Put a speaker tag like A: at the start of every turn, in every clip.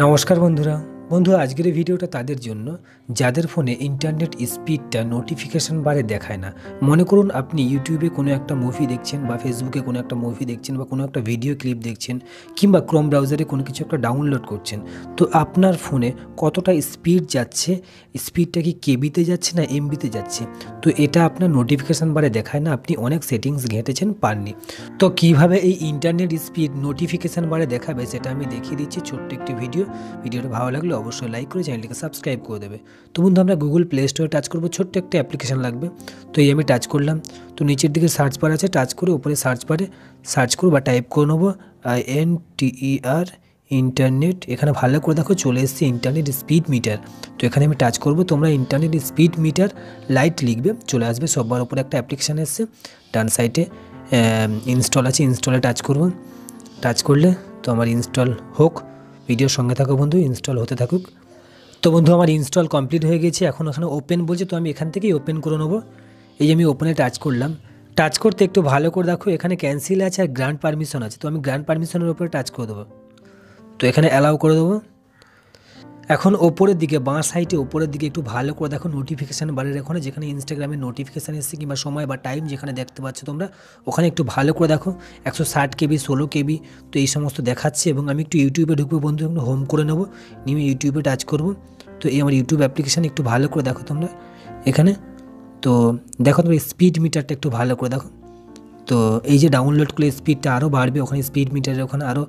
A: নমস্কার বন্ধুরা আজকের এই ভিডিওটা তাদের জন্য যাদের ফোনে ইন্টারনেট স্পিডটা নোটিফিকেশন বারে দেখায় না। মনে করুন আপনি ইউটিউবে কোনো একটা মুভি দেখছেন বা ফেসবুকে কোনো একটা মুভি দেখছেন বা কোনো একটা ভিডিও ক্লিপ দেখছেন কিংবা ক্রোম ব্রাউজারে কোনো কিছু একটা ডাউনলোড করছেন, তো আপনার ফোনে কতটা স্পিড যাচ্ছে, স্পিডটা কি কেবিতে যাচ্ছে না এমবিতে যাচ্ছে, তো এটা আপনার নোটিফিকেশান বারে দেখায় না। আপনি অনেক সেটিংস ঘেঁটেছেন পাননি। তো কিভাবে এই ইন্টারনেট স্পিড নোটিফিকেশান বারে দেখাবে সেটা আমি দেখিয়ে দিচ্ছি ছোট্ট একটি ভিডিওটা ভালো লাগলে অবশ্যই লাইক করে চ্যানেলটিকে সাবস্ক্রাইব করে দেবে। তো বন্ধু আমরা গুগল প্লে স্টোরে টাচ করবো, ছোট্ট একটা অ্যাপ্লিকেশান লাগবে। তো এই আমি টাচ করলাম, তো নিচের দিকে সার্চ বার আছে, টাচ করে উপরে সার্চ বারে সার্চ করবো বা টাইপ করে নেবো INTER ইন্টারনেট। এখানে ভালো করে দেখো চলে এসছে ইন্টারনেট স্পিড মিটার। তো এখানে আমি টাচ করবো, তোমরা ইন্টারনেট স্পিড মিটার লাইট লিখবে, চলে আসবে। সবার উপরে একটা অ্যাপ্লিকেশান এসছে, ডান সাইডে ইনস্টল আছে, ইনস্টলে টাচ করবো। টাচ করলে তো আমার ইনস্টল হোক, ভিডিওর সঙ্গে থাকো বন্ধু, ইনস্টল হতে থাকুক। তো বন্ধু আমার ইনস্টল কমপ্লিট হয়ে গেছে, এখন এখানে ওপেন বলছে, তো আমি এখান থেকেই ওপেন করে নেবো। এই যে আমি ওপেনে টাচ করলাম, টাচ করতে একটু ভালো করে দেখো এখানে ক্যান্সেল আছে আর গ্রান্ট পারমিশন আছে। তো আমি গ্রান্ট পারমিশনের উপরে টাচ করে দেবো, তো এখানে অ্যালাউ করে দেবো। এখন ওপরের দিকে বাঁ সাইডে ওপরের দিকে একটু ভালো করে দেখো নোটিফিকেশান বারের ওখানে যেখানে ইনস্টাগ্রামের নোটিফিকেশান এসছে কিংবা সময় বা টাইম যেখানে দেখতে পাচ্ছ তোমরা, ওখানে একটু ভালো করে দেখো 160 KB 16 KB তো এই সমস্ত দেখাচ্ছে। এবং আমি একটু ইউটিউবে ঢুকবো বন্ধু, একটু হোম করে নেবো, নিয়ে ইউটিউবে টাচ করবো। তো এই আমার ইউটিউব অ্যাপ্লিকেশান একটু ভালো করে দেখো তোমরা এখানে। তো দেখো তোমরা স্পিড মিটারটা একটু ভালো করে দেখো। তো এই যে ডাউনলোড করলে স্পিডটা আরও বাড়বে, ওখানে স্পিড মিটারের ওখানে আরও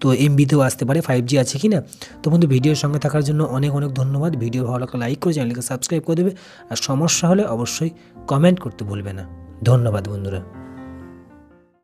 A: তো এমবিতেও আসতে পারে, 5G আছে কি না। তো বন্ধু ভিডিওর সঙ্গে থাকার জন্য অনেক অনেক ধন্যবাদ। ভিডিও ভালো লাগলে লাইক করে চ্যানেলকে সাবস্ক্রাইব করে দেবে, আর সমস্যা হলে অবশ্যই কমেন্ট করতে ভুলবে না। ধন্যবাদ বন্ধুরা।